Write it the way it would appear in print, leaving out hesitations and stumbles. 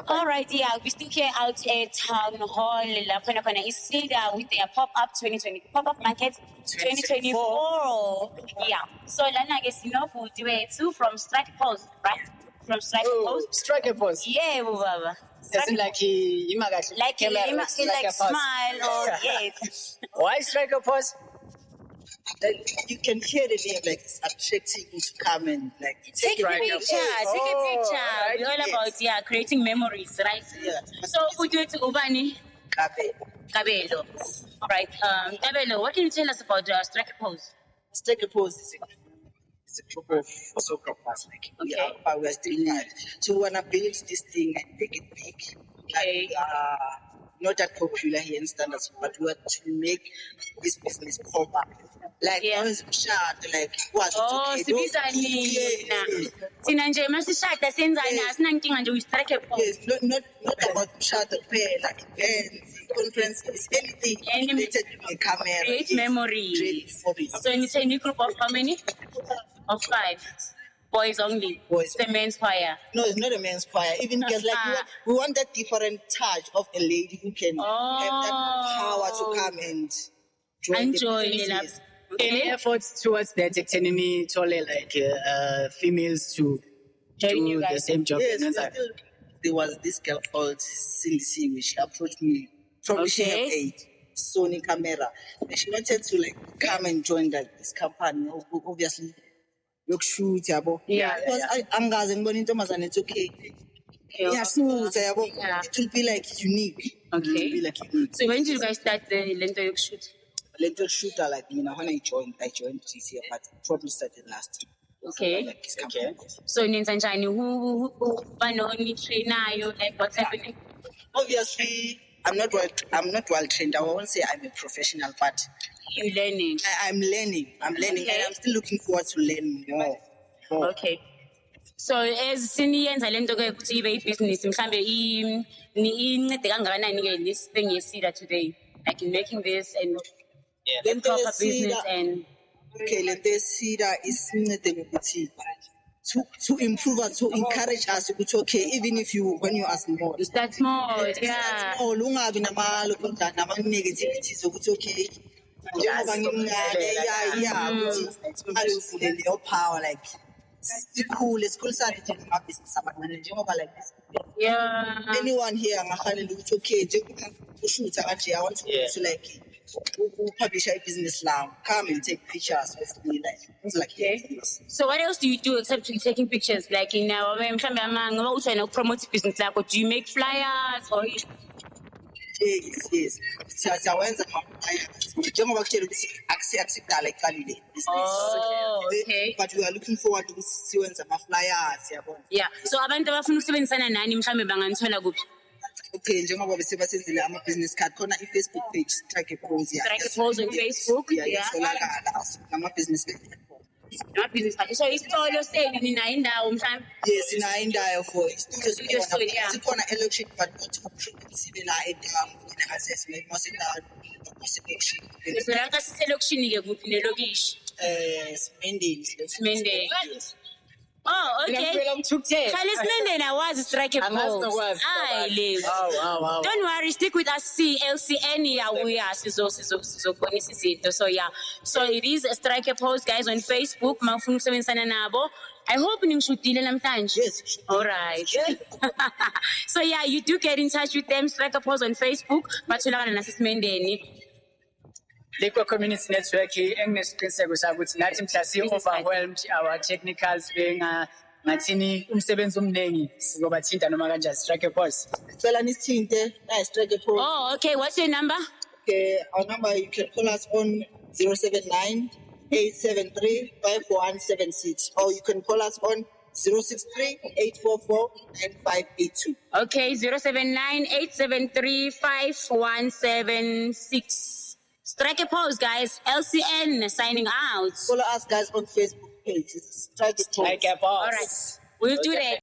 All right, yeah, we're still here out at Town Hall, lapho khona iSida with their pop-up 2020 pop-up market 2024. Yeah, so lana ke sinobhuti wethu from Strike Post, right? From Strike Post. Strike a pose. Yeah, baba. As in like Like camera, like strike a pose. smile or yes. Why strike a pose? Like you can hear the name, like it's attracting you to come and like Take a Strike a picture. pose. Take a Oh, picture. alright, We're all about creating memories, right? Yeah. So who do it to Ubani? Kabelo. All right. Kabelo, what can you tell us about Strike Pose? Strike a pose is a group of photographers, like Okay. we are still not. So we wanna build this thing and make it big. Okay. Like, not that popular here in standards, but we want to make this business pop up. Like Yeah. I was shot, like what Oh, sibizani. Thina nje masishada senzani asinankinga nje uyistrike pose. Yes, not about shot the pair, like events, conferences, anything Any- related to the camera. Create Yes. memories. Create memories. So in a group of how many? Of 5. Boys only. Boys. It's a men's choir. No, it's not a men's choir. Even girls, like we want that different touch of a lady who can have that power to come and join Enjoy the it up. business. Any efforts towards that Tenini Tole, like females to Join you do the guys. same job? Yes, And like, there was this girl called Cindy C, which approached me from she had Okay. a Sony camera. And she wanted to like come and join this company. Obviously, look shoot, yabo. Yeah. Because angazi ngibona intombazane it's okay. Yeah, shoot, yabo. Yeah. It will be like unique. Okay. It will be like unique. So when did you guys start the Lento Yok shoot? Little shooter like me now when I joined this year, but probably started last year. Okay. Like this company. So nenza njani? Who banoni trainayo? Like what's happening? Obviously, I'm not well trained. I won't say I'm a professional, but You learning. I'm learning. Okay. And I'm still looking forward to learn more. Okay. So as siniyenza lento ke ukuthi ibe business mhlambe incede kangakanani ke this thing yesida today, like in making this and Lento proper yesida- business and Okay, let us see that is to improve us, to encourage us. It's okay, even if when you ask more. that's more. Yeah. Oh, lungabi namalo konta nama negativity so it's okay. Njengoba ngimncane, yeah, ukuthi alivulele your power like sikhule sikhulisa nje amabhizinisi abancane njengoba like this. Yeah. Anyone here angafanele ukuthi okay njengoba ushutha kanje I want to like publish a business now. Come and take pictures with me like things like Okay. that. So what else do you do except taking pictures? Like in our mhlambe ngoba utshayela promote business lakho, do you make flyers or Yes. Siyawenza njengoba kutshela ukuthi akusikudala iqalile business. Oh, okay. But we are looking forward to siwenza ama-flyers yabona. Yeah. So abantu abafuna ukusebenzisana nani mhlambe banganithola kuphi? Okay, njengoba besebenzile ama-business card khona i-Facebook page Strike a Pose. Strike a Pose on Facebook, yeah. Yatholakala nama-business card. Not business card. So isitolo senu nina indawo mhlawumbe. Yes, sinayo indawo for studio Studio, yeah. sikhona elokishini but not sibe la edamu ngasese masendawo maselokishini So lanka siselokishini ke kuphi nelokishi. Simendeni Simendeni. Oh, okay. Khali Simendeni awazi strike a pose. Hayi leyo. Wow. Don't worry, stick with us. See, LCN yabuya sizobonisa izinto. So yeah, so it is a strike a pose, guys, on Facebook. Mawufuna ukusebenzisana nabo. I hope ningishudile namhlanje. Yes. All right. So yeah, you do get in touch with them. Strike a pose on Facebook. Batholakala nasesimendeni. Liquor Community Network enginesiqiniseko sakuthi nathi mhla si-overwhelmed our technicals ngathini umsebenzi omningi sizobathinta noma kanjani strike a pause. Cela nisithinte strike a pose. Oh, okay. What's your number? Okay, our number you can call us on 079-873-5176 or you can call us on 063-844-9582. Okay, 079-873-5176. Strike a pose, guys. LCN signing out. Follow us guys on Facebook page. Strike a pose. Strike a pause. All right. We'll do that.